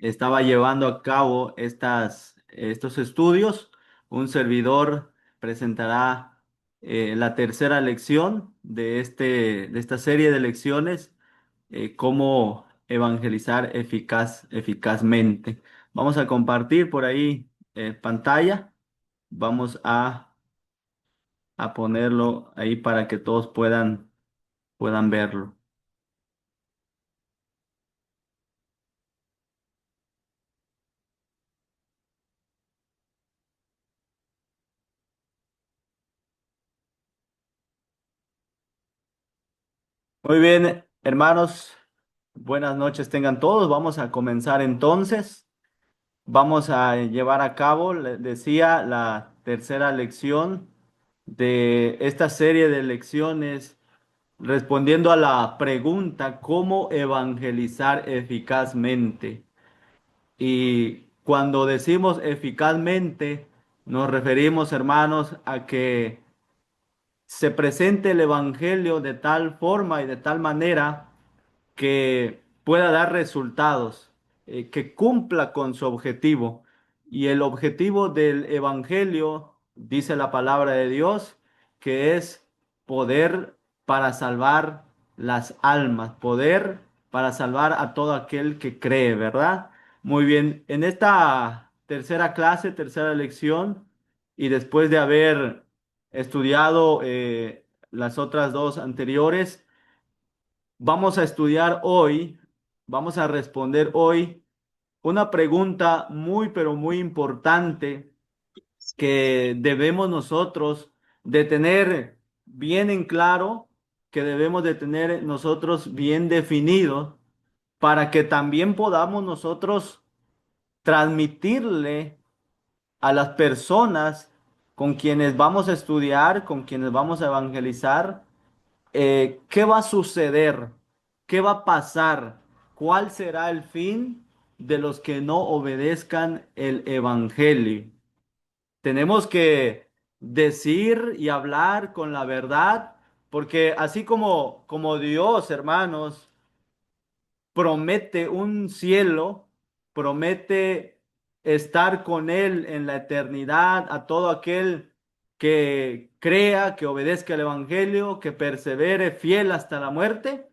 estaba llevando a cabo estos estudios. Un servidor presentará la tercera lección de esta serie de lecciones, cómo evangelizar eficazmente. Vamos a compartir por ahí pantalla. Vamos a ponerlo ahí para que todos puedan verlo. Muy bien, hermanos, buenas noches tengan todos. Vamos a comenzar entonces. Vamos a llevar a cabo, les decía, la tercera lección de esta serie de lecciones respondiendo a la pregunta ¿cómo evangelizar eficazmente? Y cuando decimos eficazmente, nos referimos, hermanos, a que se presente el evangelio de tal forma y de tal manera que pueda dar resultados, que cumpla con su objetivo. Y el objetivo del Evangelio, dice la palabra de Dios, que es poder para salvar las almas, poder para salvar a todo aquel que cree, ¿verdad? Muy bien, en esta tercera clase, tercera lección, y después de haber estudiado las otras dos anteriores, vamos a estudiar hoy, vamos a responder hoy una pregunta muy, pero muy importante que debemos nosotros de tener bien en claro, que debemos de tener nosotros bien definido para que también podamos nosotros transmitirle a las personas con quienes vamos a estudiar, con quienes vamos a evangelizar, ¿qué va a suceder? ¿Qué va a pasar? ¿Cuál será el fin de los que no obedezcan el evangelio? Tenemos que decir y hablar con la verdad, porque así como Dios, hermanos, promete un cielo, promete estar con Él en la eternidad a todo aquel que crea, que obedezca el Evangelio, que persevere fiel hasta la muerte.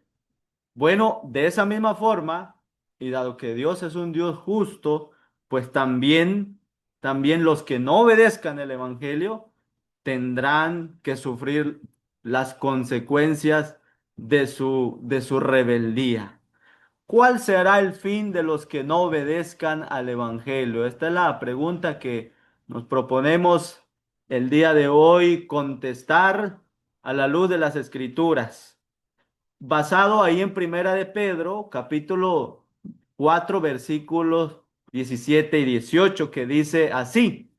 Bueno, de esa misma forma, y dado que Dios es un Dios justo, pues también los que no obedezcan el Evangelio tendrán que sufrir las consecuencias de su rebeldía. ¿Cuál será el fin de los que no obedezcan al Evangelio? Esta es la pregunta que nos proponemos el día de hoy contestar a la luz de las Escrituras, basado ahí en Primera de Pedro, capítulo 4, versículos 17 y 18, que dice así: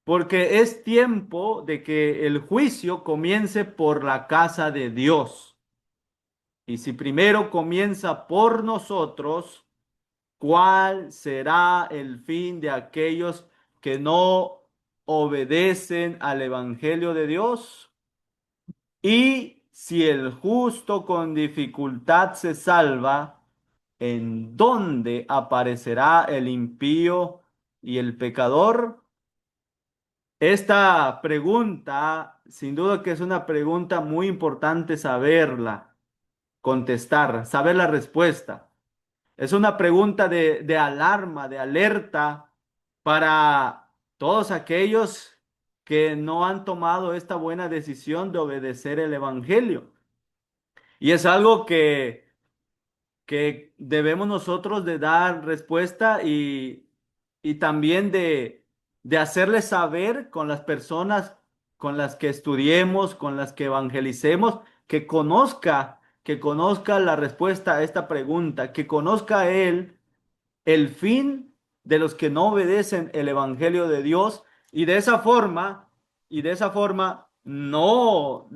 porque es tiempo de que el juicio comience por la casa de Dios. Y si primero comienza por nosotros, ¿cuál será el fin de aquellos que no obedecen al Evangelio de Dios? Y si el justo con dificultad se salva, ¿en dónde aparecerá el impío y el pecador? Esta pregunta, sin duda que es una pregunta muy importante saberla, contestar, saber la respuesta. Es una pregunta de alarma, de alerta para todos aquellos que no han tomado esta buena decisión de obedecer el Evangelio. Y es algo que debemos nosotros de dar respuesta y también de hacerles saber con las personas con las que estudiemos, con las que evangelicemos, que conozca la respuesta a esta pregunta, que conozca él el fin de los que no obedecen el evangelio de Dios y de esa forma no,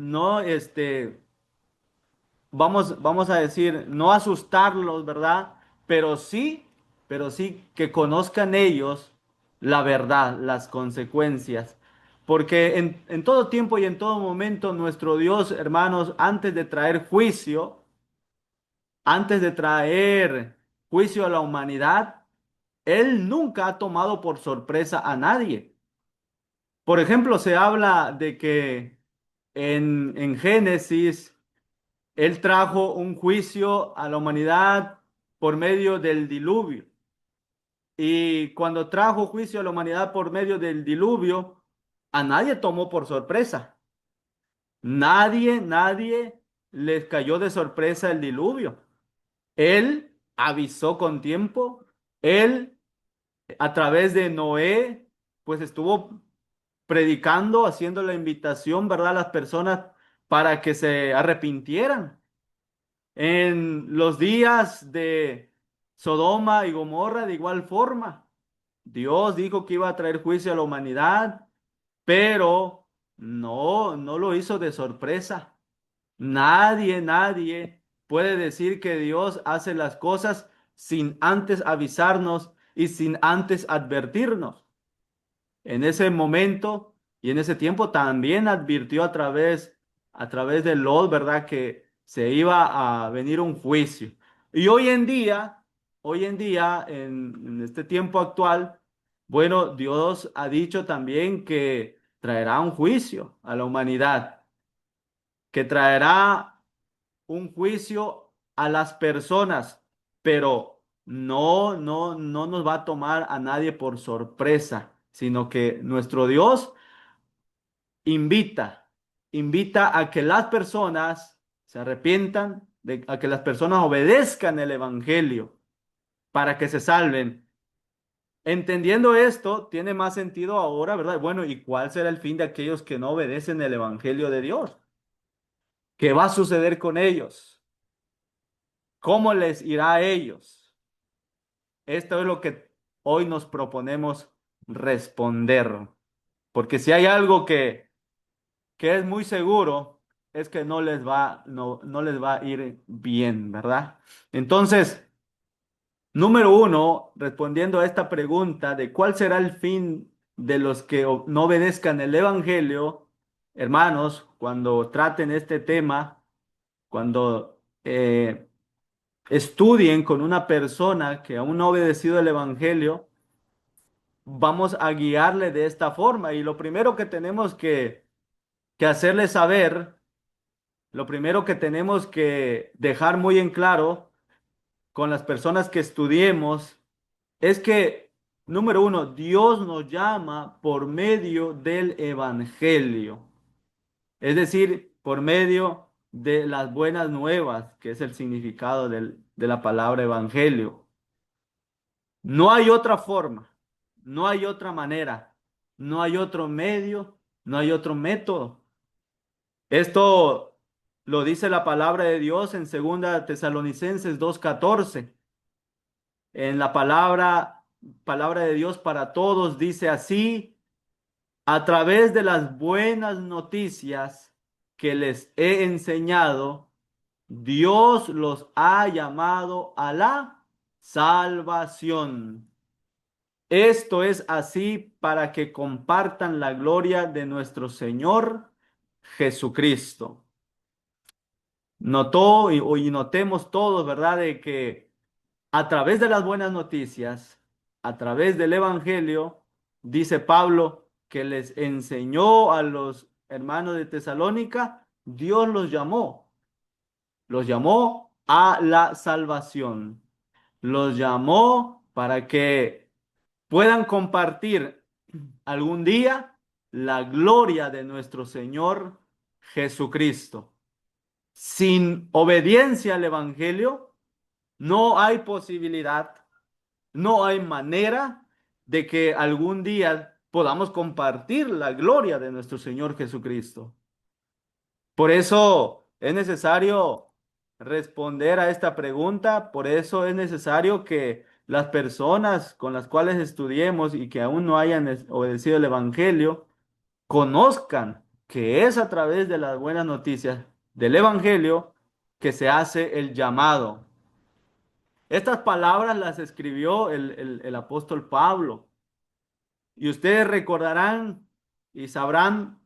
vamos a decir, no asustarlos, ¿verdad? Pero sí, pero sí que conozcan ellos la verdad, las consecuencias. Porque en todo tiempo y en todo momento nuestro Dios, hermanos, antes de traer juicio a la humanidad, Él nunca ha tomado por sorpresa a nadie. Por ejemplo, se habla de que en Génesis Él trajo un juicio a la humanidad por medio del diluvio. Y cuando trajo juicio a la humanidad por medio del diluvio, a nadie tomó por sorpresa. Nadie les cayó de sorpresa el diluvio. Él avisó con tiempo. Él, a través de Noé, pues estuvo predicando, haciendo la invitación, ¿verdad?, a las personas para que se arrepintieran. En los días de Sodoma y Gomorra, de igual forma, Dios dijo que iba a traer juicio a la humanidad, pero no lo hizo de sorpresa. Nadie puede decir que Dios hace las cosas sin antes avisarnos y sin antes advertirnos. En ese momento y en ese tiempo también advirtió a través de Lot, ¿verdad? Que se iba a venir un juicio. Y hoy en día, en este tiempo actual, bueno, Dios ha dicho también que traerá un juicio a la humanidad, que traerá un juicio a las personas, pero no nos va a tomar a nadie por sorpresa, sino que nuestro Dios invita, invita a que las personas se arrepientan, a que las personas obedezcan el Evangelio para que se salven. Entendiendo esto, tiene más sentido ahora, ¿verdad? Bueno, ¿y cuál será el fin de aquellos que no obedecen el Evangelio de Dios? ¿Qué va a suceder con ellos? ¿Cómo les irá a ellos? Esto es lo que hoy nos proponemos responder. Porque si hay algo que es muy seguro, es que no les va a ir bien, ¿verdad? Entonces, número uno, respondiendo a esta pregunta de cuál será el fin de los que no obedezcan el Evangelio, hermanos, cuando traten este tema, cuando estudien con una persona que aún no ha obedecido el Evangelio, vamos a guiarle de esta forma. Y lo primero que tenemos que hacerle saber, lo primero que tenemos que dejar muy en claro con las personas que estudiemos es que, número uno, Dios nos llama por medio del Evangelio, es decir, por medio de las buenas nuevas, que es el significado de la palabra Evangelio. No hay otra forma, no hay otra manera, no hay otro medio, no hay otro método. Esto lo dice la palabra de Dios en Segunda Tesalonicenses 2:14. En la palabra de Dios para todos dice así: a través de las buenas noticias que les he enseñado, Dios los ha llamado a la salvación. Esto es así para que compartan la gloria de nuestro Señor Jesucristo. Y notemos todos, ¿verdad? De que a través de las buenas noticias, a través del Evangelio, dice Pablo que les enseñó a los hermanos de Tesalónica, Dios los llamó a la salvación, los llamó para que puedan compartir algún día la gloria de nuestro Señor Jesucristo. Sin obediencia al Evangelio, no hay posibilidad, no hay manera de que algún día podamos compartir la gloria de nuestro Señor Jesucristo. Por eso es necesario responder a esta pregunta, por eso es necesario que las personas con las cuales estudiemos y que aún no hayan obedecido el Evangelio, conozcan que es a través de las buenas noticias del Evangelio que se hace el llamado. Estas palabras las escribió el apóstol Pablo. Y ustedes recordarán y sabrán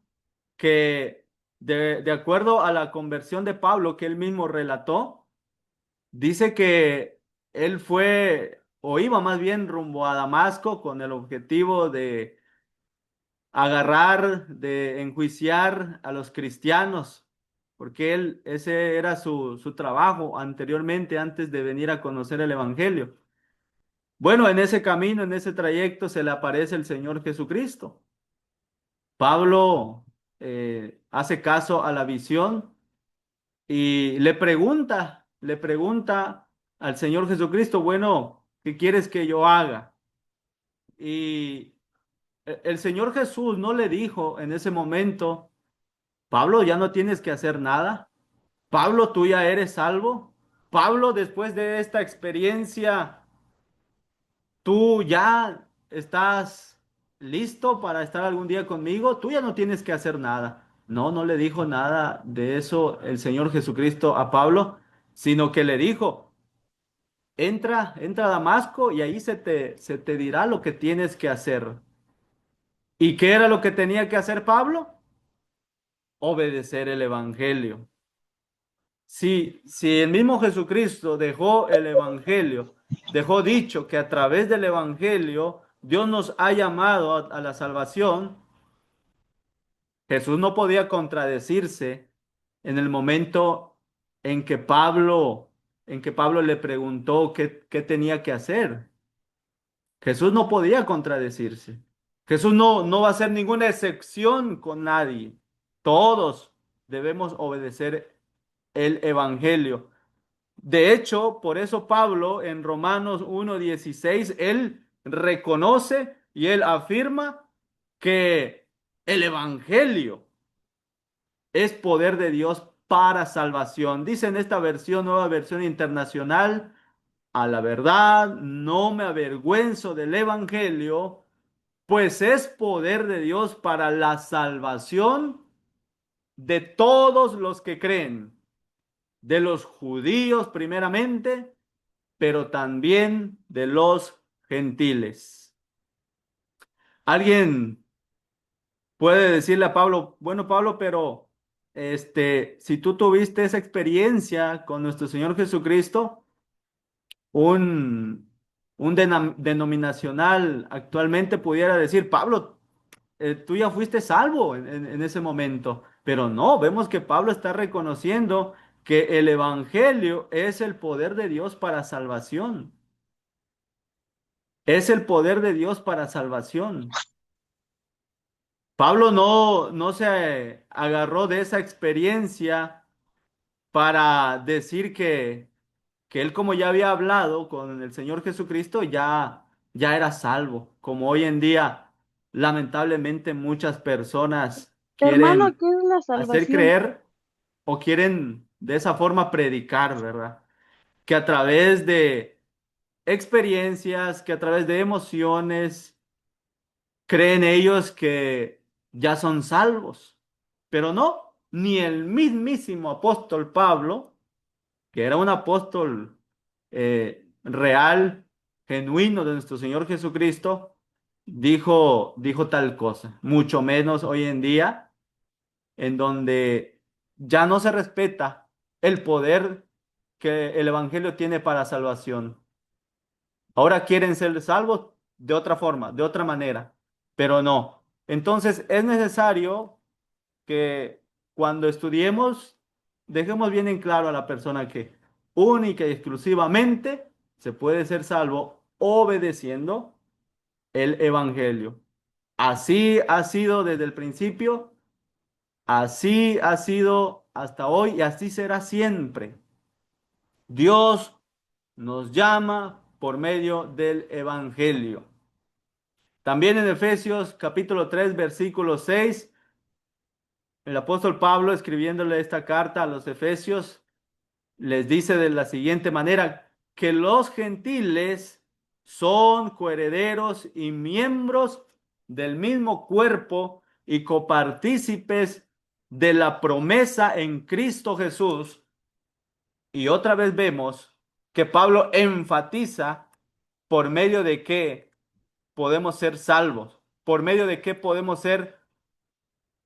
que de acuerdo a la conversión de Pablo que él mismo relató, dice que él fue o iba más bien rumbo a Damasco con el objetivo de agarrar, de enjuiciar a los cristianos, porque él, ese era su trabajo anteriormente, antes de venir a conocer el Evangelio. Bueno, en ese camino, en ese trayecto, se le aparece el Señor Jesucristo. Pablo hace caso a la visión y le pregunta al Señor Jesucristo, bueno, ¿qué quieres que yo haga? Y el Señor Jesús no le dijo en ese momento, Pablo, ya no tienes que hacer nada. Pablo, tú ya eres salvo. Pablo, después de esta experiencia, tú ya estás listo para estar algún día conmigo. Tú ya no tienes que hacer nada. No, no le dijo nada de eso el Señor Jesucristo a Pablo, sino que le dijo, entra a Damasco y ahí se te dirá lo que tienes que hacer. ¿Y qué era lo que tenía que hacer Pablo? Obedecer el Evangelio. Si el mismo Jesucristo dejó el Evangelio, dejó dicho que a través del Evangelio Dios nos ha llamado a la salvación, Jesús no podía contradecirse en el momento en que Pablo le preguntó qué tenía que hacer. Jesús no podía contradecirse. Jesús no va a hacer ninguna excepción con nadie. Todos debemos obedecer el Evangelio. De hecho, por eso Pablo en Romanos 1:16, él reconoce y él afirma que el Evangelio es poder de Dios para salvación. Dice en esta versión, nueva versión internacional, a la verdad, no me avergüenzo del Evangelio, pues es poder de Dios para la salvación de todos los que creen, de los judíos primeramente, pero también de los gentiles. Alguien puede decirle a Pablo, bueno, Pablo, pero si tú tuviste esa experiencia con nuestro Señor Jesucristo, un, un denominacional actualmente pudiera decir, Pablo, tú ya fuiste salvo en ese momento, pero no, vemos que Pablo está reconociendo que el Evangelio es el poder de Dios para salvación. Es el poder de Dios para salvación. Pablo no se agarró de esa experiencia para decir que él, como ya había hablado con el Señor Jesucristo, ya era salvo. Como hoy en día, lamentablemente, muchas personas Hermano, quieren ¿qué es la hacer salvación? creer o quieren de esa forma predicar, ¿verdad? Que a través de experiencias, que a través de emociones, creen ellos que ya son salvos, pero no, ni el mismísimo apóstol Pablo, que era un apóstol real, genuino de nuestro Señor Jesucristo, dijo tal cosa, mucho menos hoy en día, en donde ya no se respeta el poder que el Evangelio tiene para salvación. Ahora quieren ser salvos de otra forma, de otra manera, pero no. Entonces es necesario que cuando estudiemos dejemos bien en claro a la persona que única y exclusivamente se puede ser salvo obedeciendo el Evangelio. Así ha sido desde el principio, así ha sido hasta hoy y así será siempre. Dios nos llama por medio del Evangelio. También en Efesios capítulo 3 versículo 6, el apóstol Pablo escribiéndole esta carta a los Efesios les dice de la siguiente manera, que los gentiles son coherederos y miembros del mismo cuerpo y copartícipes de la promesa en Cristo Jesús. Y otra vez vemos que Pablo enfatiza por medio de qué podemos ser salvos, por medio de qué podemos ser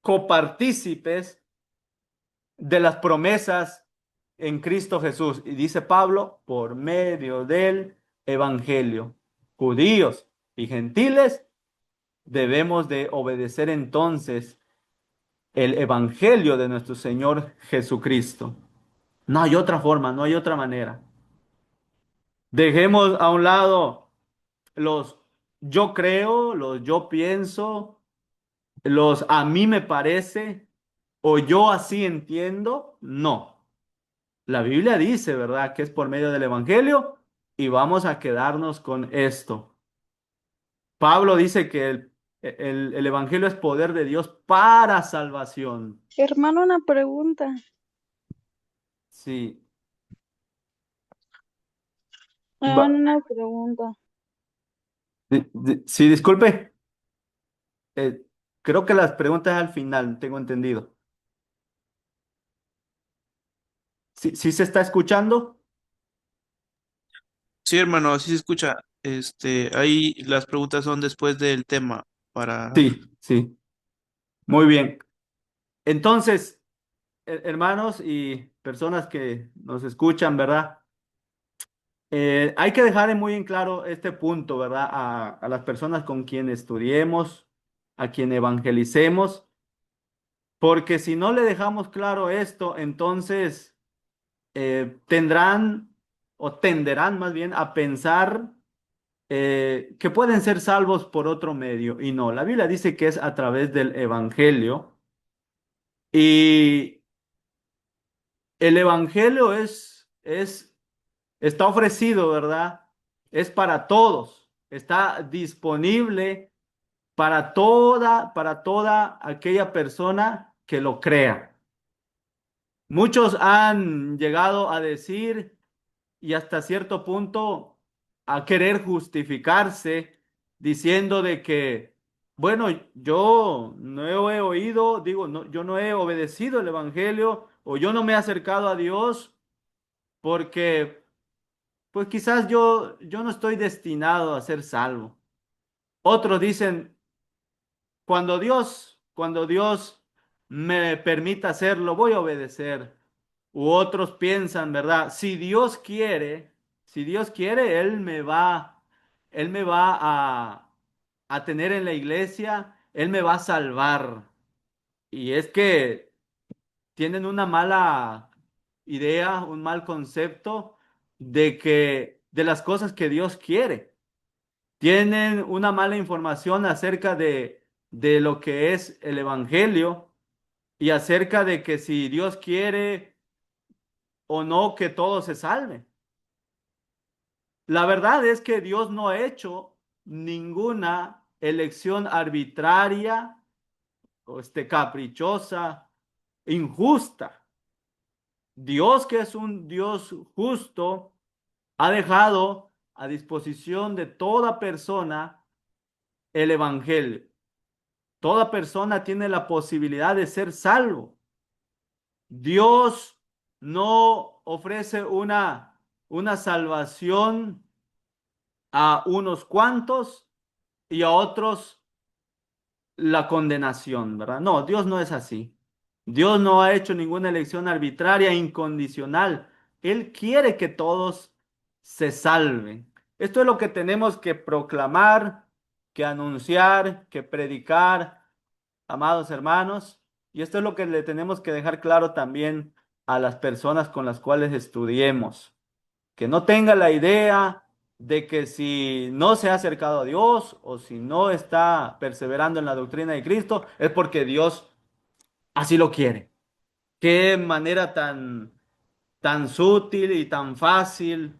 copartícipes de las promesas en Cristo Jesús. Y dice Pablo, por medio del evangelio. Judíos y gentiles debemos de obedecer entonces el evangelio de nuestro Señor Jesucristo. No hay otra forma, no hay otra manera. Dejemos a un lado los yo creo, los yo pienso, los a mí me parece o yo así entiendo. No. La Biblia dice, ¿verdad?, que es por medio del evangelio y vamos a quedarnos con esto. Pablo dice que el evangelio es poder de Dios para salvación. Hermano, una pregunta. Sí. Hermano, Va- una pregunta. sí, disculpe. Eh, creo que las preguntas al final, tengo entendido. ¿Sí, sí se está escuchando? Sí, hermano, así se escucha. Ahí las preguntas son después del tema para... Sí, sí. Muy bien. Entonces, hermanos y personas que nos escuchan, ¿verdad? Hay que dejar muy en claro este punto, ¿verdad? A las personas con quien estudiemos, a quien evangelicemos, porque si no le dejamos claro esto, entonces tendrán o tenderán más bien a pensar que pueden ser salvos por otro medio. Y no, la Biblia dice que es a través del evangelio. Y el evangelio está ofrecido, ¿verdad? Es para todos, está disponible para toda aquella persona que lo crea. Muchos han llegado a decir y hasta cierto punto a querer justificarse diciendo de que, bueno, yo no he oído, digo, no, yo no he obedecido el evangelio o yo no me he acercado a Dios porque pues quizás yo no estoy destinado a ser salvo. Otros dicen, cuando Dios me permita hacerlo, voy a obedecer. U otros piensan, ¿verdad? Si Dios quiere, Él me va a tener en la iglesia, Él me va a salvar. Y es que tienen una mala idea, un mal concepto de las cosas que Dios quiere. Tienen una mala información acerca de lo que es el evangelio y acerca de que si Dios quiere o no que todos se salven. La verdad es que Dios no ha hecho ninguna elección arbitraria o caprichosa, injusta. Dios, que es un Dios justo, ha dejado a disposición de toda persona el evangelio. Toda persona tiene la posibilidad de ser salvo. Dios no ofrece una salvación a unos cuantos y a otros la condenación, ¿verdad? No, Dios no es así. Dios no ha hecho ninguna elección arbitraria, e incondicional. Él quiere que todos se salven. Esto es lo que tenemos que proclamar, que anunciar, que predicar, amados hermanos. Y esto es lo que le tenemos que dejar claro también a las personas con las cuales estudiemos. Que no tenga la idea de que si no se ha acercado a Dios o si no está perseverando en la doctrina de Cristo, es porque Dios así lo quiere. Qué manera tan sutil y tan fácil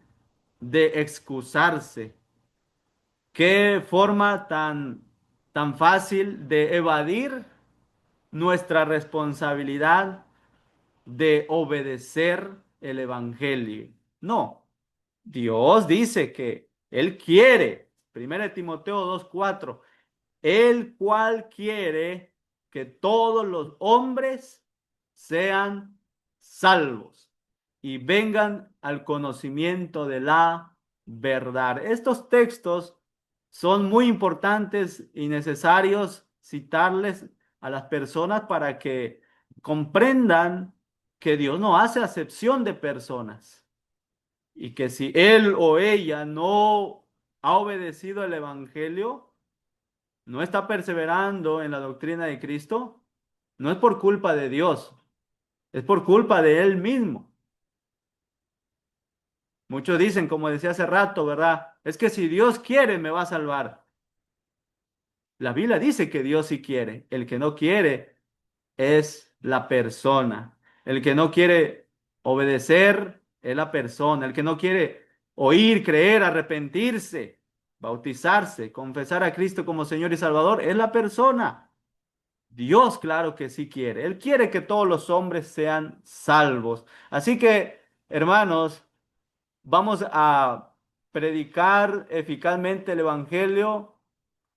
de excusarse. Qué forma tan fácil de evadir nuestra responsabilidad de obedecer el evangelio. No, Dios dice que Él quiere, 1 Timoteo 2:4, el cual quiere que todos los hombres sean salvos y vengan al conocimiento de la verdad. Estos textos son muy importantes y necesarios citarles a las personas para que comprendan que Dios no hace acepción de personas. y que si él o ella no ha obedecido el Evangelio, no está perseverando en la doctrina de Cristo, no es por culpa de Dios, es por culpa de él mismo. Muchos dicen, como decía hace rato, ¿verdad? Es que si Dios quiere, me va a salvar. La Biblia dice que Dios sí quiere. El que no quiere es la persona. El que no quiere obedecer es la persona. El que no quiere oír, creer, arrepentirse, bautizarse, confesar a Cristo como Señor y Salvador es la persona. Dios, claro que sí quiere. Él quiere que todos los hombres sean salvos. Así que, hermanos, vamos a predicar eficazmente el Evangelio,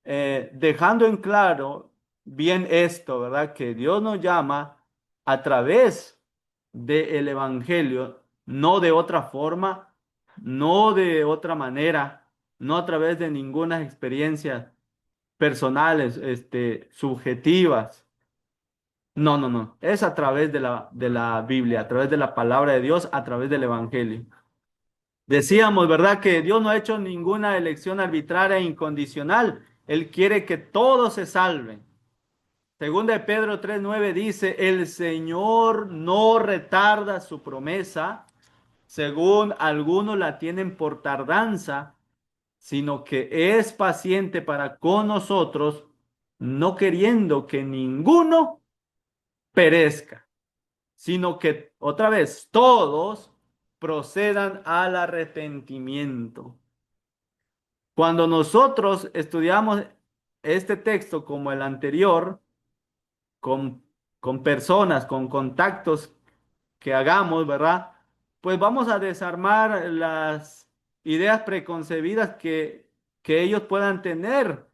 dejando en claro bien esto, ¿verdad? Que Dios nos llama a través del Evangelio, no de otra forma, no de otra manera, no a través de ninguna experiencia personales, subjetivas. No, no, no. Es a través de la Biblia, a través de la palabra de Dios, a través del Evangelio. Decíamos, ¿verdad? Que Dios no ha hecho ninguna elección arbitraria e incondicional. Él quiere que todos se salven. Segunda de Pedro 3:9 dice, el Señor no retarda su promesa, según algunos la tienen por tardanza, sino que es paciente para con nosotros, no queriendo que ninguno perezca, sino que otra vez todos procedan al arrepentimiento. Cuando nosotros estudiamos este texto como el anterior, con, con personas, con contactos que hagamos, ¿verdad? Pues vamos a desarmar las ideas preconcebidas que ellos puedan tener,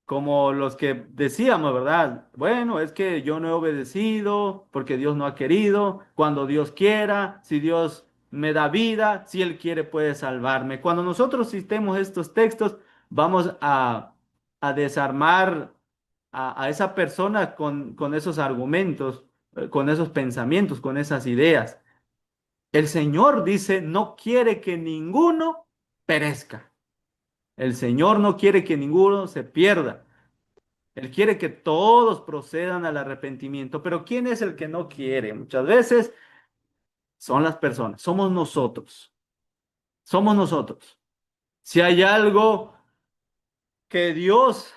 como los que decíamos, ¿verdad? Bueno, es que yo no he obedecido porque Dios no ha querido, cuando Dios quiera, si Dios me da vida, si Él quiere puede salvarme. Cuando nosotros citemos estos textos, vamos a desarmar a esa persona con esos argumentos, con esos pensamientos, con esas ideas. El Señor dice, no quiere que ninguno perezca. El Señor no quiere que ninguno se pierda. Él quiere que todos procedan al arrepentimiento, pero ¿quién es el que no quiere? Muchas veces son las personas, somos nosotros, somos nosotros. Si hay algo que Dios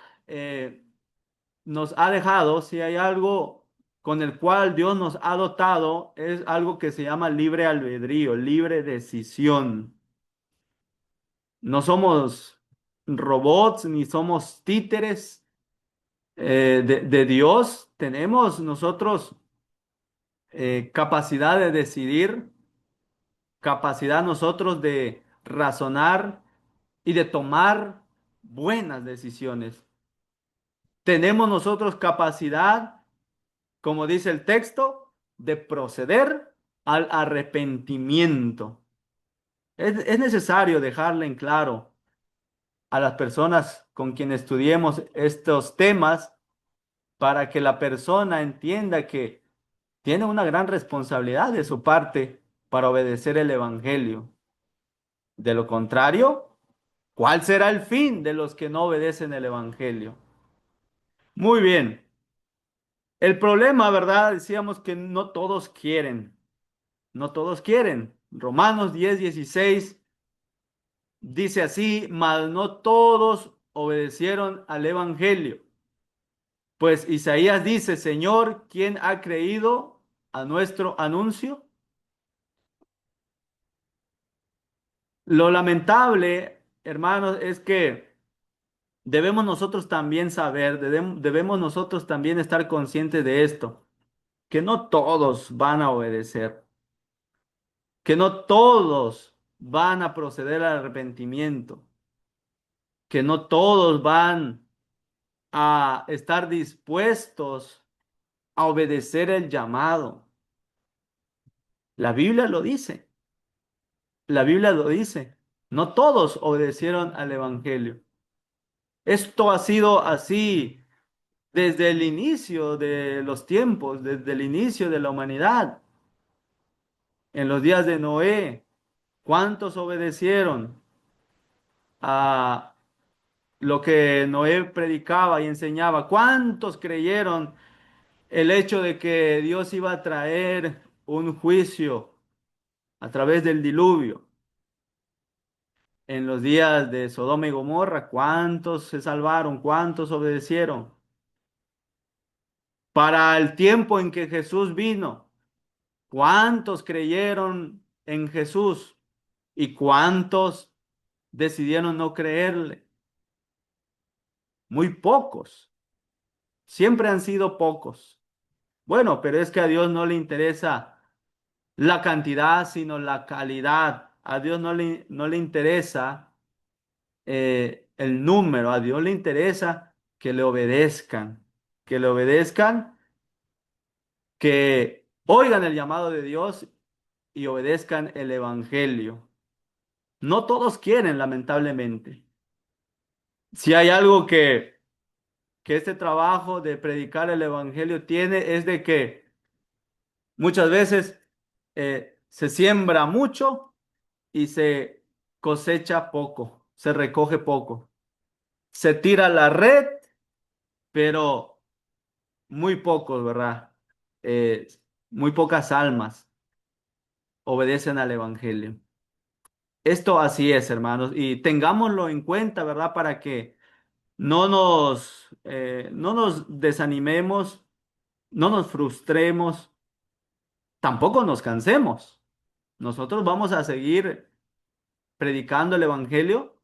nos ha dejado, si hay algo con el cual Dios nos ha dotado, es algo que se llama libre albedrío, libre decisión. No somos robots ni somos títeres de Dios. Tenemos nosotros capacidad de decidir, capacidad nosotros de razonar y de tomar buenas decisiones. Tenemos nosotros capacidad, como dice el texto, de proceder al arrepentimiento. Es necesario dejarle en claro a las personas con quienes estudiemos estos temas para que la persona entienda que tiene una gran responsabilidad de su parte para obedecer el Evangelio. De lo contrario, ¿cuál será el fin de los que no obedecen el Evangelio? Muy bien. El problema, ¿verdad? Decíamos que no todos quieren. No todos quieren. Romanos 10:16 dice así, mas no todos obedecieron al Evangelio. Pues Isaías dice, Señor, ¿quién ha creído a nuestro anuncio? Lo lamentable, hermanos, es que debemos nosotros también saber, debemos nosotros también estar conscientes de esto, que no todos van a obedecer, que no todos van a proceder al arrepentimiento, que no todos van a estar dispuestos a obedecer el llamado. La Biblia lo dice, la Biblia lo dice. No todos obedecieron al Evangelio. Esto ha sido así desde el inicio de los tiempos, desde el inicio de la humanidad, en los días de Noé, ¿Cuántos obedecieron a lo que Noé predicaba y enseñaba? ¿Cuántos creyeron el hecho de que Dios iba a traer un juicio a través del diluvio? En los días de Sodoma y Gomorra, ¿cuántos se salvaron? ¿Cuántos obedecieron? Para el tiempo en que Jesús vino, ¿cuántos creyeron en Jesús? ¿Y cuántos decidieron no creerle? Muy pocos. Siempre han sido pocos. Bueno, pero es que a Dios no le interesa la cantidad, sino la calidad. A Dios no le interesa el número. A Dios le interesa que le obedezcan, que oigan el llamado de Dios y obedezcan el evangelio. No todos quieren, lamentablemente. Si hay algo que este trabajo de predicar el evangelio tiene, es de que muchas veces se siembra mucho y se cosecha poco, se recoge poco. Se tira la red, pero muy pocos, ¿verdad? Eh, Muy pocas almas obedecen al evangelio. Esto así es, hermanos, y tengámoslo en cuenta, ¿verdad? Para que no nos desanimemos, no nos frustremos, tampoco nos cansemos. Nosotros vamos a seguir predicando el evangelio,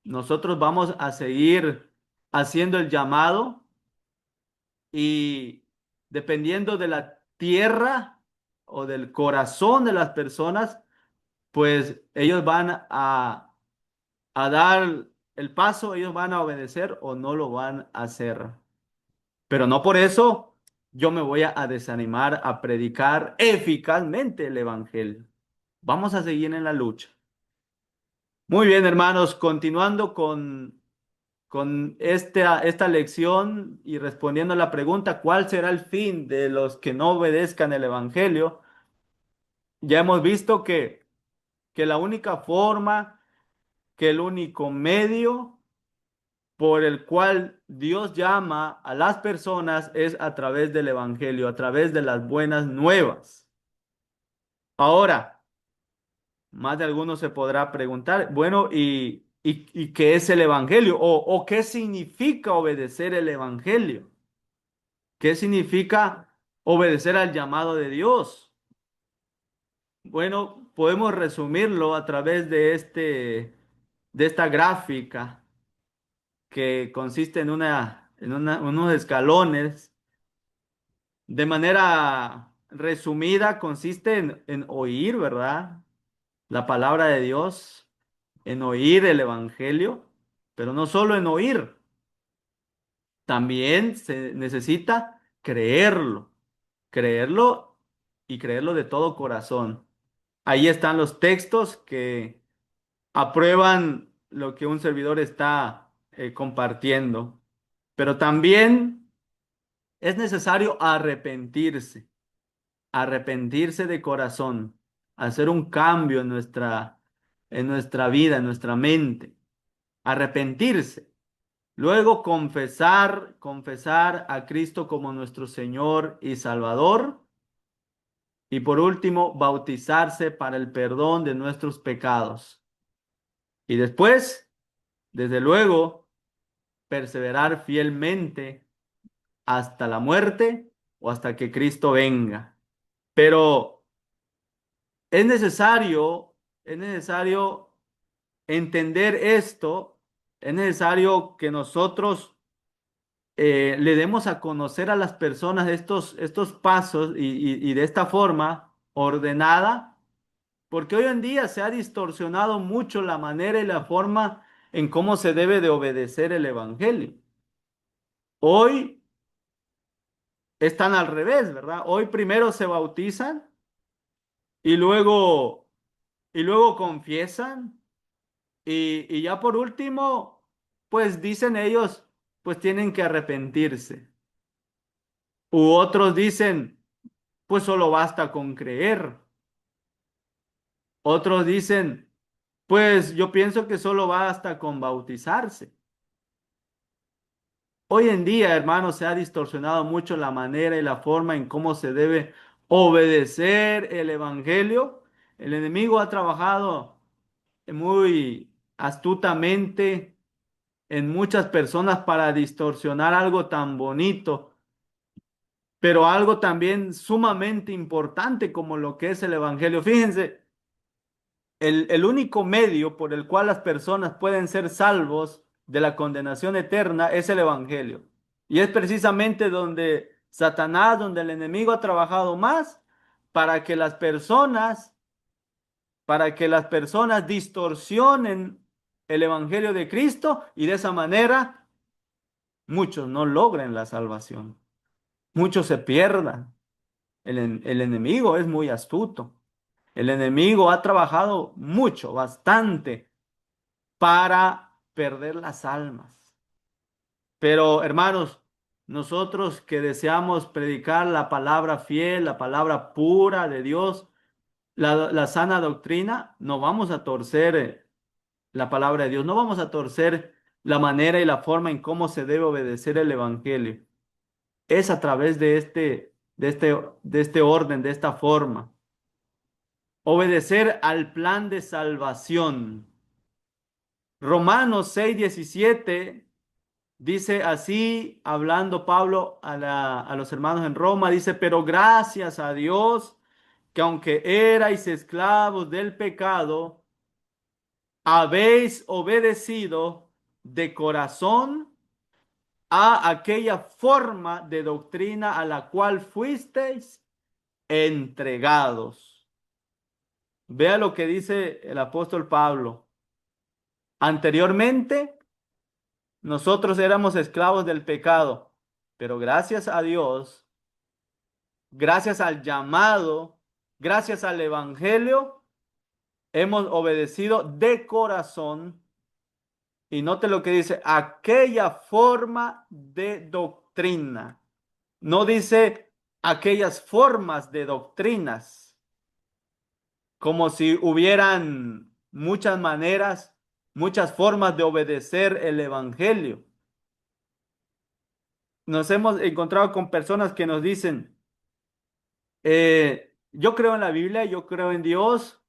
nosotros vamos a seguir haciendo el llamado y dependiendo de la tierra o del corazón de las personas, pues ellos van a dar el paso, ellos van a obedecer o no lo van a hacer. Pero no por eso yo me voy a desanimar a predicar eficazmente el evangelio. Vamos a seguir en la lucha. Muy bien, hermanos, continuando con esta lección y respondiendo a la pregunta, ¿cuál será el fin de los que no obedezcan el evangelio? Ya hemos visto que la única forma, que el único medio por el cual Dios llama a las personas es a través del evangelio, a través de las buenas nuevas. Ahora, más de alguno se podrá preguntar, bueno, ¿y qué es el evangelio? O qué significa obedecer el evangelio? ¿Qué significa obedecer al llamado de Dios? Bueno, podemos resumirlo a través de esta gráfica que consiste unos escalones. De manera resumida, consiste en oír, ¿verdad? La palabra de Dios, en oír el evangelio, pero no solo en oír, también se necesita creerlo, creerlo y creerlo de todo corazón. Ahí están los textos que aprueban lo que un servidor está compartiendo, pero también es necesario arrepentirse de corazón, hacer un cambio en nuestra vida, en nuestra mente, arrepentirse. Luego confesar a Cristo como nuestro Señor y Salvador. Y por último, bautizarse para el perdón de nuestros pecados. Y después, desde luego, perseverar fielmente hasta la muerte o hasta que Cristo venga. Pero es necesario entender esto, es necesario que nosotros le demos a conocer a las personas estos pasos y de esta forma ordenada, porque hoy en día se ha distorsionado mucho la manera y la forma en cómo se debe de obedecer el evangelio. Hoy están al revés, ¿verdad? Hoy primero se bautizan y luego confiesan y ya por último, pues dicen ellos, pues tienen que arrepentirse. U otros dicen, pues solo basta con creer. Otros dicen, pues yo pienso que solo basta con bautizarse. Hoy en día, hermanos, se ha distorsionado mucho la manera y la forma en cómo se debe obedecer el evangelio. El enemigo ha trabajado muy astutamente en muchas personas para distorsionar algo tan bonito, pero algo también sumamente importante como lo que es el evangelio. Fíjense, el único medio por el cual las personas pueden ser salvos de la condenación eterna es el evangelio. Y es precisamente donde Satanás, donde el enemigo ha trabajado más para que las personas, para que las personas distorsionen el evangelio de Cristo y de esa manera muchos no logren la salvación, muchos se pierdan. El enemigo es muy astuto. El enemigo ha trabajado mucho, bastante, para perder las almas. Pero, hermanos, nosotros que deseamos predicar la palabra fiel, la palabra pura de Dios, la sana doctrina, no vamos a torcer la palabra de Dios, no vamos a torcer la manera y la forma en cómo se debe obedecer el evangelio. Es a través de este orden, de esta forma. Obedecer al plan de salvación. Romanos 6:17 dice así, hablando Pablo a los hermanos en Roma, dice, pero gracias a Dios que aunque erais esclavos del pecado, habéis obedecido de corazón a aquella forma de doctrina a la cual fuisteis entregados. Vea lo que dice el apóstol Pablo. Anteriormente, nosotros éramos esclavos del pecado, pero gracias a Dios, gracias al llamado, gracias al evangelio, hemos obedecido de corazón. Y note lo que dice, aquella forma de doctrina. No dice aquellas formas de doctrinas, como si hubieran muchas maneras, muchas formas de obedecer el evangelio. Nos hemos encontrado con personas que nos dicen, yo creo en la Biblia, yo creo en Dios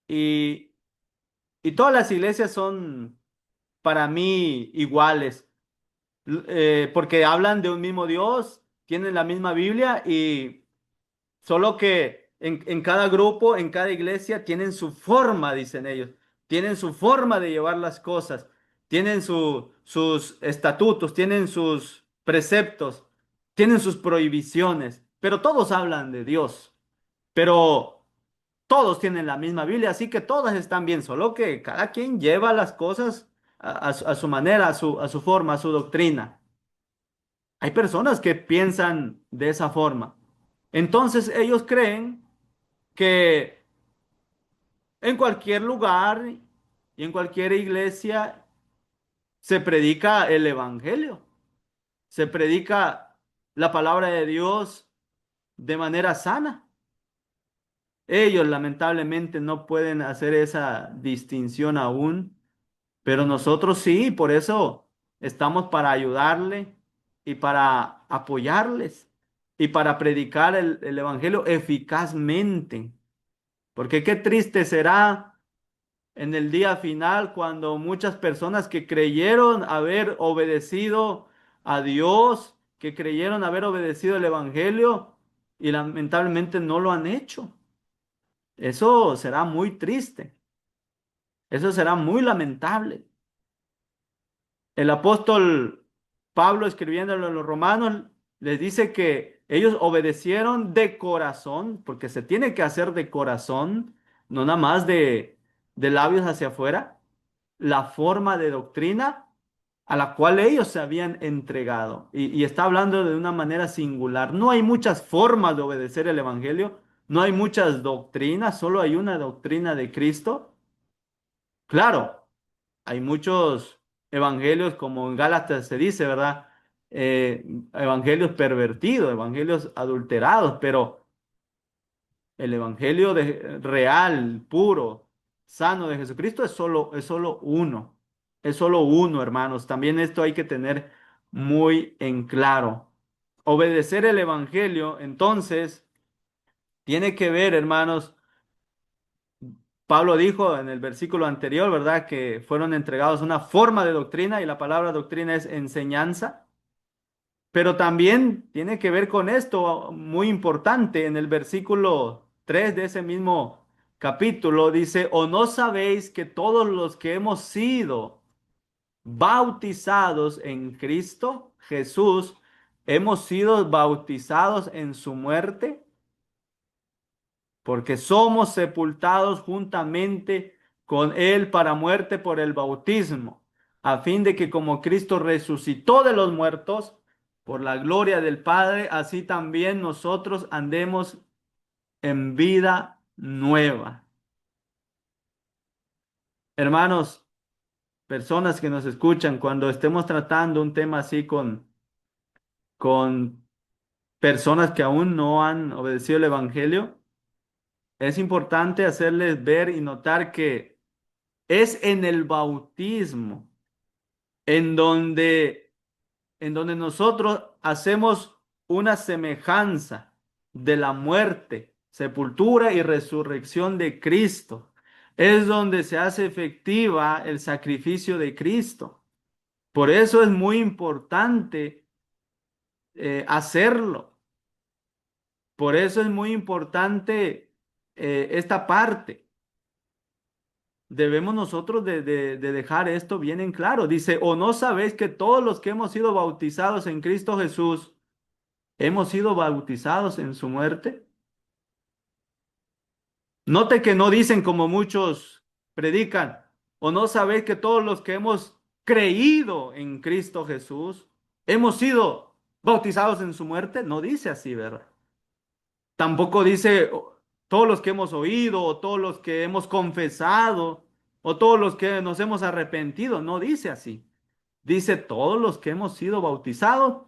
y, y todas las iglesias son para mí iguales, porque hablan de un mismo Dios, tienen la misma Biblia y solo que en cada grupo, en cada iglesia, tienen su forma, dicen ellos. Tienen su forma de llevar las cosas. Tienen sus estatutos, tienen sus preceptos, tienen sus prohibiciones. Pero todos hablan de Dios. Pero todos tienen la misma Biblia, así que todas están bien. Solo que cada quien lleva las cosas a su manera, a su forma, a su doctrina. Hay personas que piensan de esa forma. Entonces ellos creen que en cualquier lugar y en cualquier iglesia se predica el evangelio, se predica la palabra de Dios de manera sana. Ellos lamentablemente no pueden hacer esa distinción aún, pero nosotros sí, por eso estamos para ayudarle y para apoyarles y para predicar el evangelio eficazmente. Porque qué triste será en el día final cuando muchas personas que creyeron haber obedecido a Dios, que creyeron haber obedecido el Evangelio y lamentablemente no lo han hecho. Eso será muy triste. Eso será muy lamentable. El apóstol Pablo, escribiéndolo a los romanos, les dice que ellos obedecieron de corazón, porque se tiene que hacer de corazón, no nada más de labios hacia afuera, la forma de doctrina a la cual ellos se habían entregado. Y está hablando de una manera singular. No hay muchas formas de obedecer el Evangelio, no hay muchas doctrinas, solo hay una doctrina de Cristo. Claro, hay muchos evangelios, como en Gálatas se dice, ¿verdad? Evangelios pervertidos, evangelios adulterados, pero El evangelio real, puro, sano de Jesucristo es solo uno. Es solo uno, hermanos. También esto hay que tener muy en claro. Obedecer el evangelio, entonces, tiene que ver, hermanos. Pablo dijo en el versículo anterior, ¿verdad? Que fueron entregados una forma de doctrina y la palabra doctrina es enseñanza. Pero también tiene que ver con esto muy importante. En el versículo 3 de ese mismo capítulo dice, ¿o no sabéis que todos los que hemos sido bautizados en Cristo Jesús, hemos sido bautizados en su muerte? Porque somos sepultados juntamente con él para muerte por el bautismo, a fin de que como Cristo resucitó de los muertos por la gloria del Padre, así también nosotros andemos en vida nueva. Hermanos, personas que nos escuchan, cuando estemos tratando un tema así con personas que aún no han obedecido el Evangelio, es importante hacerles ver y notar que es en el bautismo en donde, en donde nosotros hacemos una semejanza de la muerte, sepultura y resurrección de Cristo. Es donde se hace efectiva el sacrificio de Cristo. Por eso es muy importante hacerlo. Por eso es muy importante esta parte. Debemos nosotros de dejar esto bien en claro. Dice, ¿o no sabéis que todos los que hemos sido bautizados en Cristo Jesús, hemos sido bautizados en su muerte? Note que no dicen como muchos predican, ¿o no sabéis que todos los que hemos creído en Cristo Jesús, hemos sido bautizados en su muerte? No dice así, ¿verdad? Tampoco dice todos los que hemos oído o todos los que hemos confesado o todos los que nos hemos arrepentido. No dice así. Dice todos los que hemos sido bautizados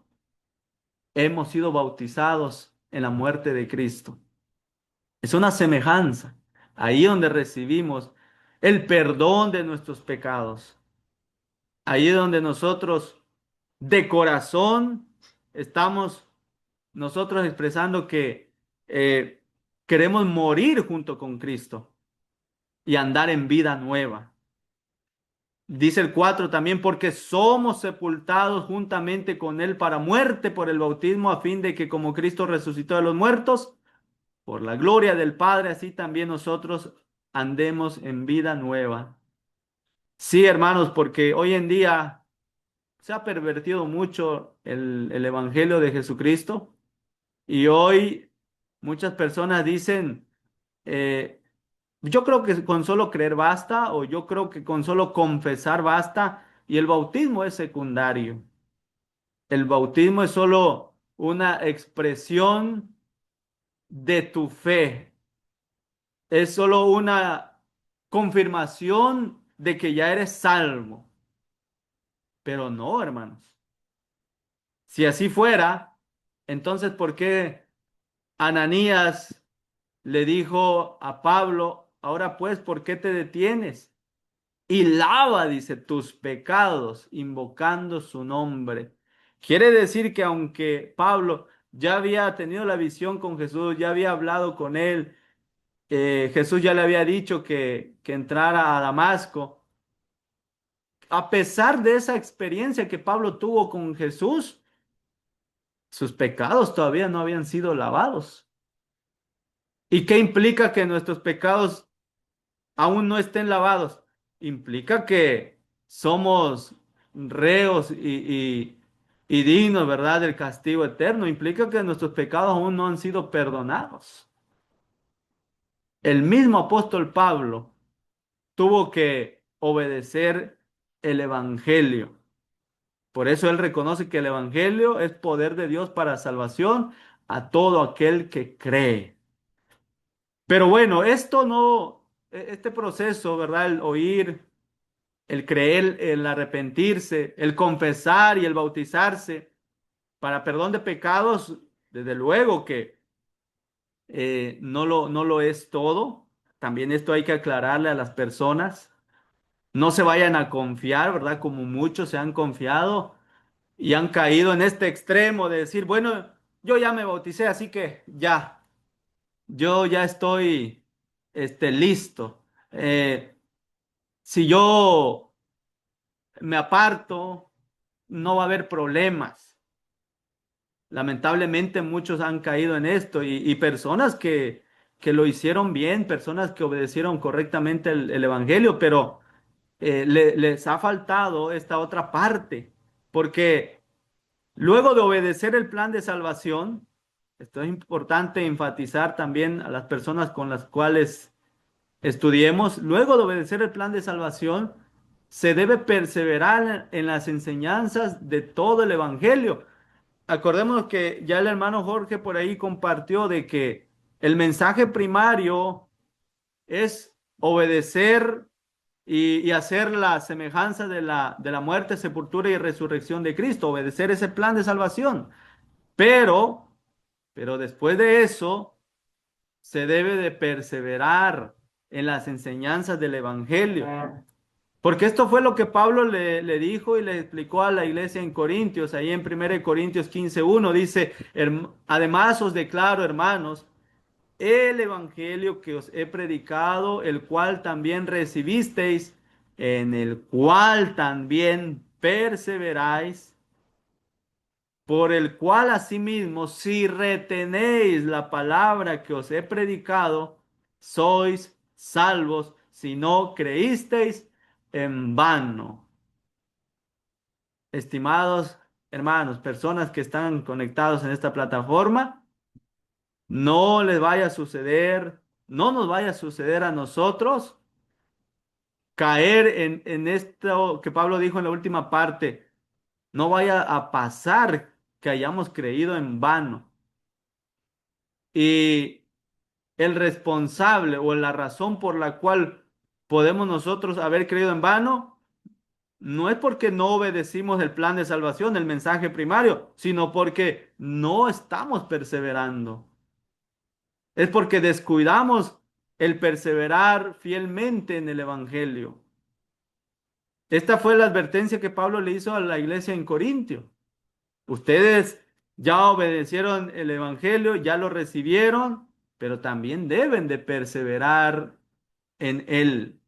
en la muerte de Cristo. Es una semejanza. Ahí donde recibimos el perdón de nuestros pecados. Ahí donde nosotros de corazón estamos nosotros expresando que queremos morir junto con Cristo y andar en vida nueva. Dice el 4 también, porque somos sepultados juntamente con Él para muerte por el bautismo, a fin de que como Cristo resucitó de los muertos, por la gloria del Padre, así también nosotros andemos en vida nueva. Sí, hermanos, porque hoy en día se ha pervertido mucho el Evangelio de Jesucristo. Y hoy muchas personas dicen, eh, yo creo que con solo creer basta, o yo creo que con solo confesar basta, y el bautismo es secundario. El bautismo es solo una expresión de tu fe, es solo una confirmación de que ya eres salvo. Pero no, hermanos. Si así fuera, entonces, ¿por qué Ananías le dijo a Pablo, ahora pues, ¿por qué te detienes? Y lava, dice, tus pecados, invocando su nombre. Quiere decir que aunque Pablo ya había tenido la visión con Jesús, ya había hablado con él, Jesús ya le había dicho que entrara a Damasco, a pesar de esa experiencia que Pablo tuvo con Jesús, sus pecados todavía no habían sido lavados. ¿Y qué implica que nuestros pecados aún no estén lavados? Implica que somos reos y dignos, ¿verdad?, del castigo eterno. Implica que nuestros pecados aún no han sido perdonados. El mismo apóstol Pablo tuvo que obedecer el Evangelio. Por eso él reconoce que el Evangelio es poder de Dios para salvación a todo aquel que cree. Pero bueno, esto no, este proceso, ¿verdad? El oír, el creer, el arrepentirse, el confesar y el bautizarse para perdón de pecados, desde luego que no lo es todo. También esto hay que aclararle a las personas. No se vayan a confiar, ¿verdad? Como muchos se han confiado y han caído en este extremo de decir, bueno, yo ya me bauticé, así que ya, yo ya estoy, listo. Si yo me aparto, no va a haber problemas. Lamentablemente muchos han caído en esto y personas que lo hicieron bien, personas que obedecieron correctamente el evangelio, pero les ha faltado esta otra parte, porque luego de obedecer el plan de salvación, esto es importante enfatizar también a las personas con las cuales estudiemos, luego de obedecer el plan de salvación, se debe perseverar en las enseñanzas de todo el evangelio. Acordémonos que ya el hermano Jorge por ahí compartió de que el mensaje primario es obedecer y hacer la semejanza de la muerte, sepultura y resurrección de Cristo, obedecer ese plan de salvación. Pero, pero después de eso, se debe de perseverar en las enseñanzas del Evangelio. Porque esto fue lo que Pablo le dijo y le explicó a la iglesia en Corintios, ahí en 1 Corintios 15:1 dice, además os declaro, hermanos, el evangelio que os he predicado, el cual también recibisteis, en el cual también perseveráis, por el cual asimismo, si retenéis la palabra que os he predicado, sois salvos, si no creísteis en vano. Estimados hermanos, personas que están conectados en esta plataforma, no les vaya a suceder, no nos vaya a suceder a nosotros caer en esto que Pablo dijo en la última parte. No vaya a pasar que hayamos creído en vano. Y el responsable o la razón por la cual podemos nosotros haber creído en vano no es porque no obedecimos el plan de salvación, el mensaje primario, sino porque no estamos perseverando. Es porque descuidamos el perseverar fielmente en el Evangelio. Esta fue la advertencia que Pablo le hizo a la iglesia en Corintio. Ustedes ya obedecieron el Evangelio, ya lo recibieron, pero también deben de perseverar en él.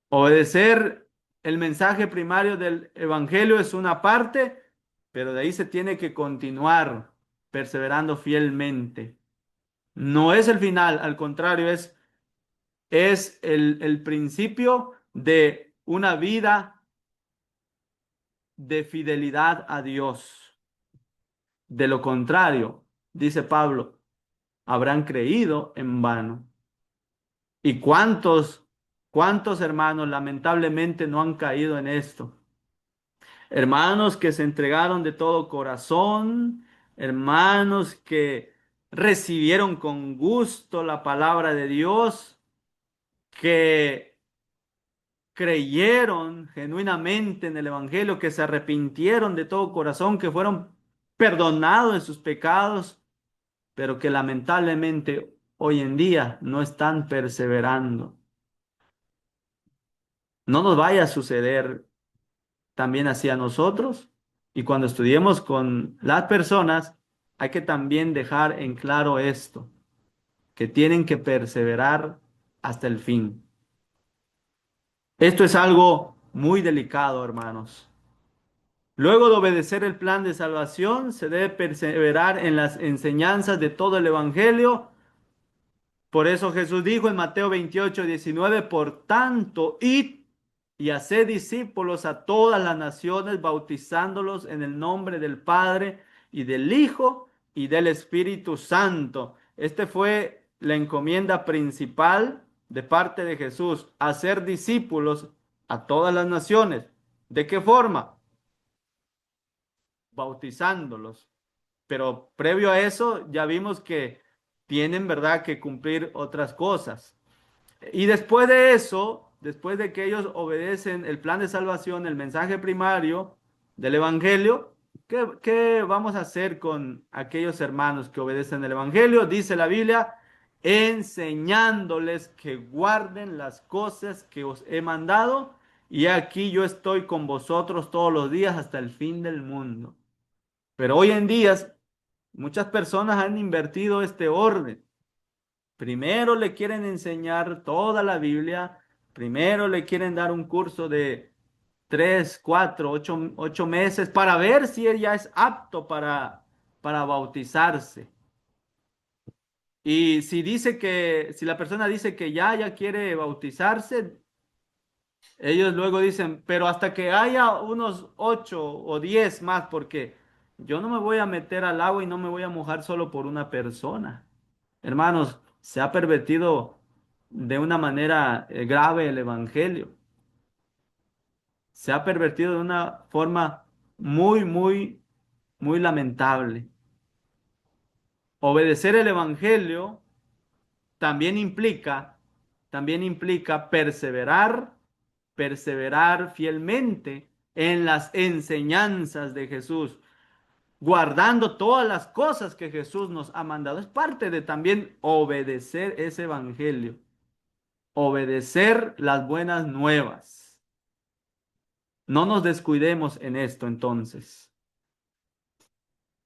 Obedecer el mensaje primario del Evangelio es una parte, pero de ahí se tiene que continuar perseverando fielmente. No es el final, al contrario, es el principio de una vida de fidelidad a Dios. De lo contrario, dice Pablo, habrán creído en vano. ¿Y cuántos hermanos lamentablemente no han caído en esto? Hermanos que se entregaron de todo corazón, hermanos que recibieron con gusto la palabra de Dios, que creyeron genuinamente en el Evangelio, que se arrepintieron de todo corazón, que fueron perdonados de sus pecados, pero que lamentablemente hoy en día no están perseverando. No nos vaya a suceder también así a nosotros. Y cuando estudiemos con las personas, hay que también dejar en claro esto, que tienen que perseverar hasta el fin. Esto es algo muy delicado, hermanos. Luego de obedecer el plan de salvación, se debe perseverar en las enseñanzas de todo el Evangelio. Por eso Jesús dijo en Mateo 28:19, por tanto, id y haced discípulos a todas las naciones, bautizándolos en el nombre del Padre y del Hijo y del Espíritu Santo. Este fue la encomienda principal de parte de Jesús, hacer discípulos a todas las naciones. ¿De qué forma? Bautizándolos. Pero previo a eso ya vimos que tienen, ¿verdad?, que cumplir otras cosas. Y después de eso, después de que ellos obedecen el plan de salvación, el mensaje primario del Evangelio, ¿Qué vamos a hacer con aquellos hermanos que obedecen el Evangelio? Dice la Biblia, enseñándoles que guarden las cosas que os he mandado, y aquí yo estoy con vosotros todos los días hasta el fin del mundo. Pero hoy en día muchas personas han invertido este orden. Primero le quieren enseñar toda la Biblia, primero le quieren dar un curso de 3, 4, 8 meses para ver si él ya es apto para bautizarse. Y si la persona dice que ya quiere bautizarse, ellos luego dicen, pero hasta que haya unos 8 o 10 más, porque yo no me voy a meter al agua y no me voy a mojar solo por una persona. Hermanos, se ha pervertido de una manera grave el evangelio. Se ha pervertido de una forma muy lamentable. Obedecer el evangelio también implica, también implica perseverar fielmente en las enseñanzas de Jesús, guardando todas las cosas que Jesús nos ha mandado. Es parte de también obedecer ese evangelio, obedecer las buenas nuevas. No nos descuidemos en esto entonces.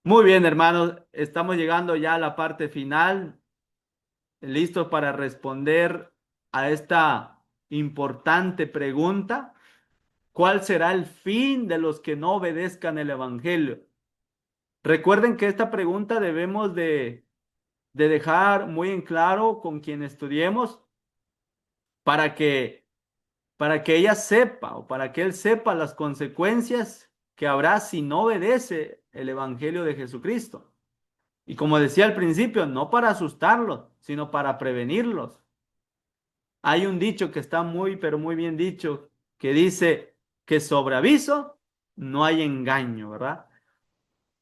Muy bien, hermanos, estamos llegando ya a la parte final, listos para responder a esta importante pregunta. ¿Cuál será el fin de los que no obedezcan el evangelio? Recuerden que esta pregunta debemos de dejar muy en claro con quien estudiemos para que, para que ella sepa o para que él sepa las consecuencias que habrá si no obedece el evangelio de Jesucristo. Y como decía al principio, no para asustarlos, sino para prevenirlos. Hay un dicho que está muy, pero muy bien dicho, que dice que sobre aviso no hay engaño, ¿verdad?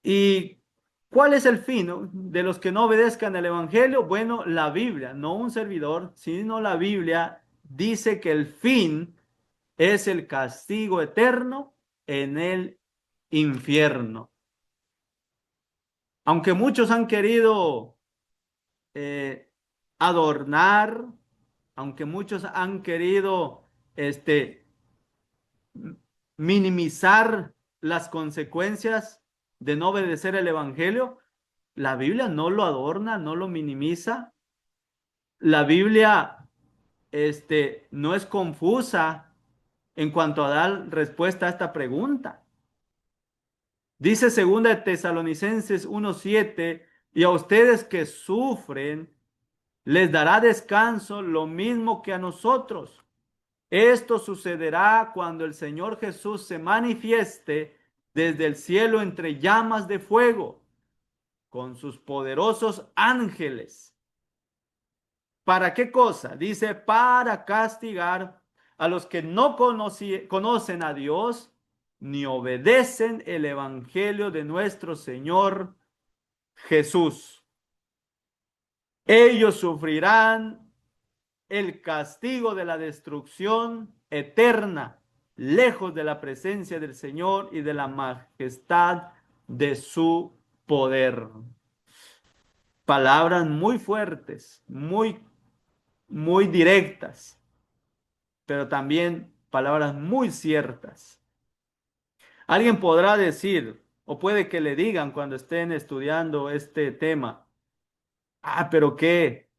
¿Y cuál es el fin, no, de los que no obedezcan el Evangelio? Bueno, la Biblia, no un servidor, sino la Biblia dice que el fin es el castigo eterno en el infierno. Aunque muchos han querido eh, adornar, aunque muchos han querido este, minimizar las consecuencias de no obedecer el Evangelio, la Biblia no lo adorna, no lo minimiza. La Biblia no es confusa en cuanto a dar respuesta a esta pregunta. Dice segunda de Tesalonicenses 1:7, y a ustedes que sufren, les dará descanso lo mismo que a nosotros. Esto sucederá cuando el Señor Jesús se manifieste desde el cielo entre llamas de fuego, con sus poderosos ángeles. ¿Para qué cosa? Dice, para castigar a los que no conocen a Dios ni obedecen el evangelio de nuestro Señor Jesús. Ellos sufrirán el castigo de la destrucción eterna, lejos de la presencia del Señor y de la majestad de su poder. Palabras muy fuertes, muy directas, pero también palabras muy ciertas. Alguien podrá decir, o puede que le digan cuando estén estudiando este tema, pero qué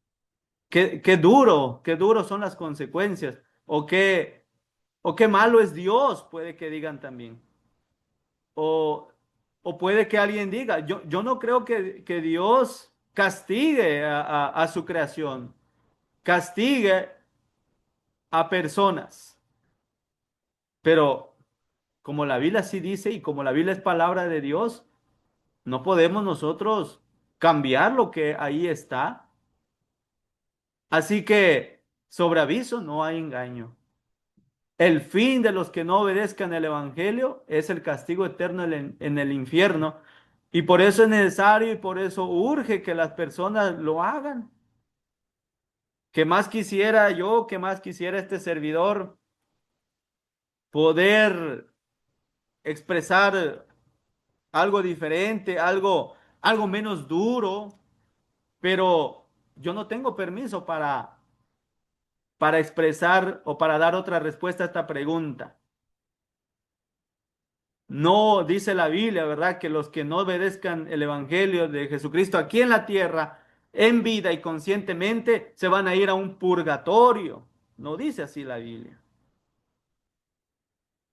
duro son las consecuencias, o qué malo es Dios, puede que digan también. O, o puede que alguien diga, yo no creo que Dios castigue a su creación, castigue a personas, pero como la Biblia sí dice y como la Biblia es palabra de Dios, no podemos nosotros cambiar lo que ahí está. Así que sobre aviso no hay engaño. El fin de los que no obedezcan el Evangelio es el castigo eterno en el infierno. Y por eso es necesario y por eso urge que las personas lo hagan. Que más quisiera yo, que más quisiera este servidor poder expresar algo diferente, algo menos duro, pero yo no tengo permiso para expresar o para dar otra respuesta a esta pregunta. No dice la Biblia, ¿verdad? Que los que no obedezcan el Evangelio de Jesucristo aquí en la tierra, en vida y conscientemente, se van a ir a un purgatorio. No dice así la Biblia.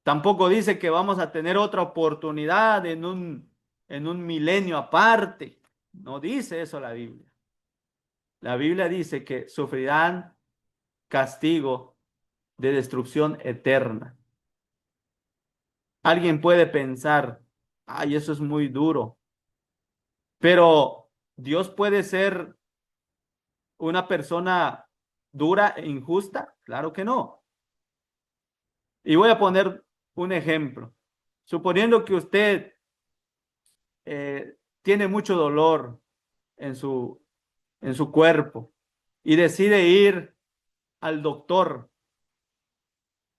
Tampoco dice que vamos a tener otra oportunidad en un milenio aparte. No dice eso la Biblia. La Biblia dice que sufrirán castigo de destrucción eterna. Alguien puede pensar, ay, eso es muy duro, pero Dios puede ser una persona dura e injusta. Claro que no. Y voy a poner un ejemplo. Suponiendo que usted tiene mucho dolor en en su cuerpo y decide ir al doctor,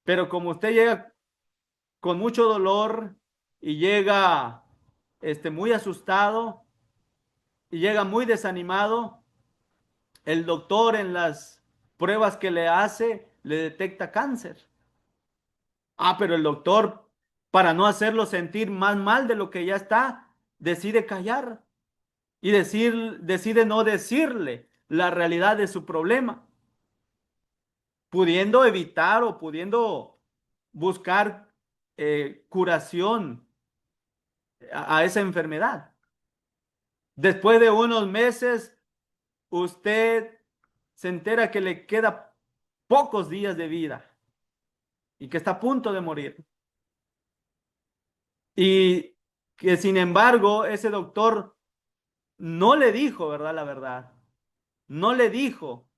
pero como usted llega con mucho dolor y llega muy asustado y llega muy desanimado, el doctor en las pruebas que le hace le detecta cáncer. Ah, pero el doctor, para no hacerlo sentir más mal de lo que ya está, decide callar y decide no decirle la realidad de su problema, pudiendo evitar o pudiendo buscar curación a esa enfermedad. Después de unos meses, usted se entera que le queda pocos días de vida y que está a punto de morir. Y que sin embargo, ese doctor no le dijo, ¿verdad? La verdad. No le dijo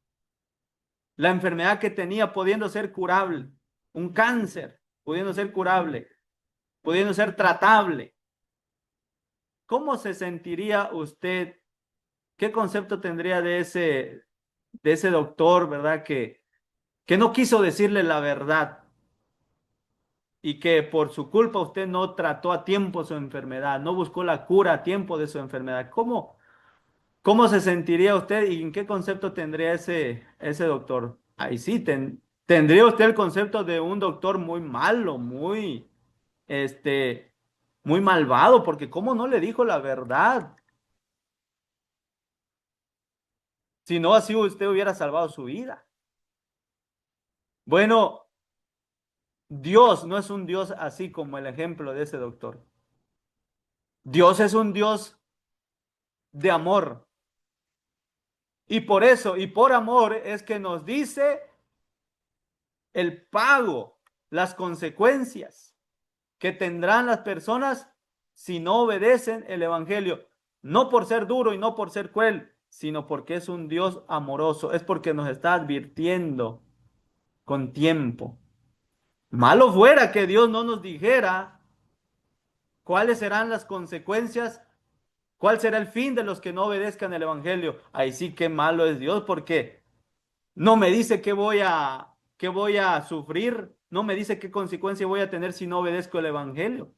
la enfermedad que tenía pudiendo ser curable, un cáncer pudiendo ser curable, pudiendo ser tratable. ¿Cómo se sentiría usted? ¿Qué concepto tendría de ese doctor, ¿verdad? Que no quiso decirle la verdad y que por su culpa usted no trató a tiempo su enfermedad, no buscó la cura a tiempo de su enfermedad. ¿Cómo se sentiría usted y en qué concepto tendría ese doctor? Ahí sí, tendría usted el concepto de un doctor muy malo, este, muy malvado, porque ¿cómo no le dijo la verdad? Si no, así usted hubiera salvado su vida. Bueno, Dios no es un Dios así como el ejemplo de ese doctor. Dios es un Dios de amor. Y por eso, y por amor, es que nos dice el pago, las consecuencias que tendrán las personas si no obedecen el Evangelio. No por ser duro y no por ser cruel, sino porque es un Dios amoroso. Es porque nos está advirtiendo con tiempo. Malo fuera que Dios no nos dijera cuáles serán las consecuencias, cuál será el fin de los que no obedezcan el Evangelio. Ahí sí que malo es Dios porque no me dice qué voy a sufrir, no me dice qué consecuencia voy a tener si no obedezco el Evangelio.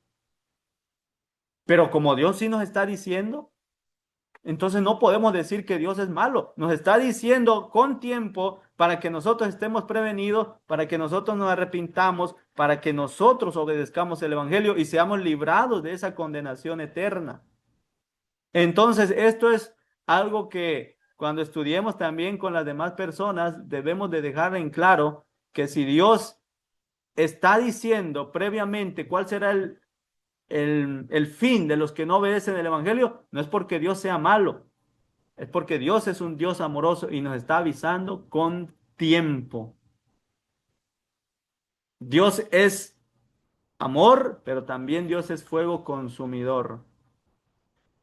Pero como Dios sí nos está diciendo, entonces no podemos decir que Dios es malo. Nos está diciendo con tiempo para que nosotros estemos prevenidos, para que nosotros nos arrepintamos, para que nosotros obedezcamos el Evangelio y seamos librados de esa condenación eterna. Entonces, esto es algo que cuando estudiemos también con las demás personas, debemos de dejar en claro que si Dios está diciendo previamente cuál será el fin de los que no obedecen el Evangelio, no es porque Dios sea malo, es porque Dios es un Dios amoroso y nos está avisando con tiempo. Dios es amor, pero también Dios es fuego consumidor.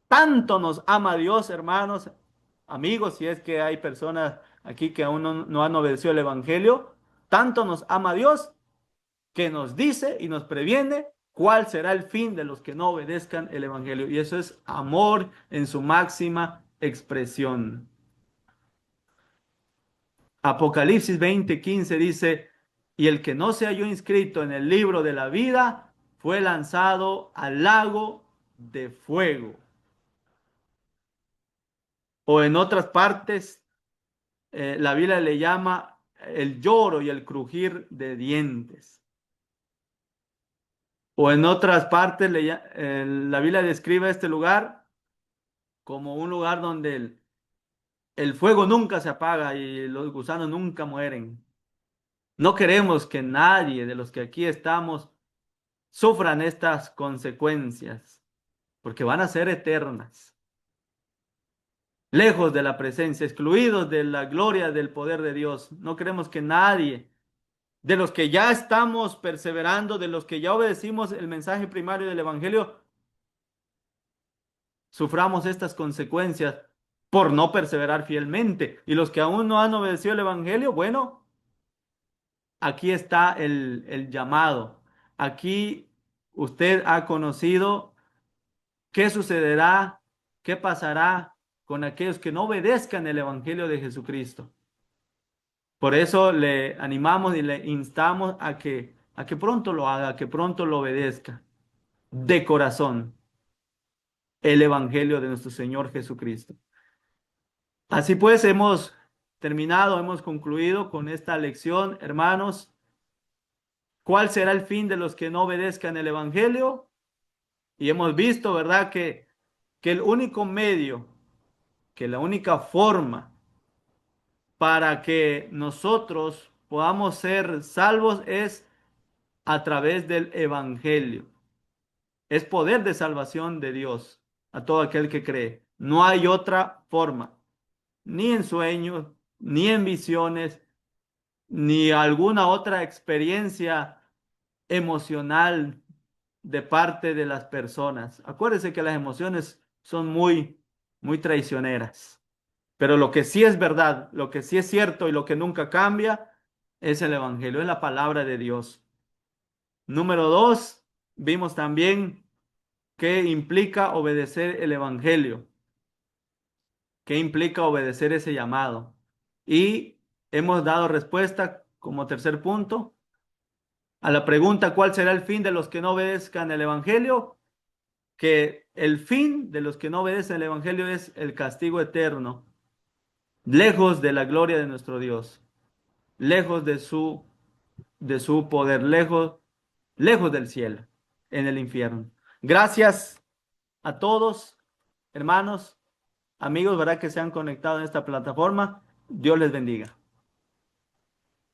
Tanto nos ama Dios, hermanos, amigos, si es que hay personas aquí que aún no han obedecido el Evangelio, tanto nos ama Dios que nos dice y nos previene cuál será el fin de los que no obedezcan el Evangelio. Y eso es amor en su máxima expresión. Apocalipsis 20:15 dice, y el que no se halló inscrito en el libro de la vida fue lanzado al lago de fuego. O en otras partes, la Biblia le llama el lloro y el crujir de dientes. O en otras partes, la Biblia describe este lugar como un lugar donde el fuego nunca se apaga y los gusanos nunca mueren. No queremos que nadie de los que aquí estamos sufran estas consecuencias, porque van a ser eternas, lejos de la presencia, excluidos de la gloria del poder de Dios. No queremos que nadie de los que ya estamos perseverando, de los que ya obedecimos el mensaje primario del Evangelio, suframos estas consecuencias por no perseverar fielmente. Y los que aún no han obedecido el Evangelio, bueno, aquí está el llamado. Aquí usted ha conocido qué sucederá, qué pasará con aquellos que no obedezcan el Evangelio de Jesucristo. Por eso le animamos y le instamos a que pronto lo haga, a que pronto lo obedezca de corazón el Evangelio de nuestro Señor Jesucristo. Así pues, hemos terminado, hemos concluido con esta lección, hermanos. ¿Cuál será el fin de los que no obedezcan el Evangelio? Y hemos visto, ¿verdad?, que el único medio, que la única forma para que nosotros podamos ser salvos es a través del Evangelio. Es poder de salvación de Dios a todo aquel que cree. No hay otra forma, ni en sueños, ni en visiones, ni alguna otra experiencia emocional de parte de las personas. Acuérdense que las emociones son muy traicioneras. Pero lo que sí es verdad, lo que sí es cierto y lo que nunca cambia es el Evangelio, es la palabra de Dios. Número dos, vimos también qué implica obedecer el Evangelio, qué implica obedecer ese llamado. Y hemos dado respuesta como tercer punto a la pregunta ¿cuál será el fin de los que no obedezcan el Evangelio? Que el fin de los que no obedecen el Evangelio es el castigo eterno, lejos de la gloria de nuestro Dios, lejos de su poder, lejos del cielo, en el infierno. Gracias a todos, hermanos, amigos, ¿verdad?, que se han conectado en esta plataforma. Dios les bendiga.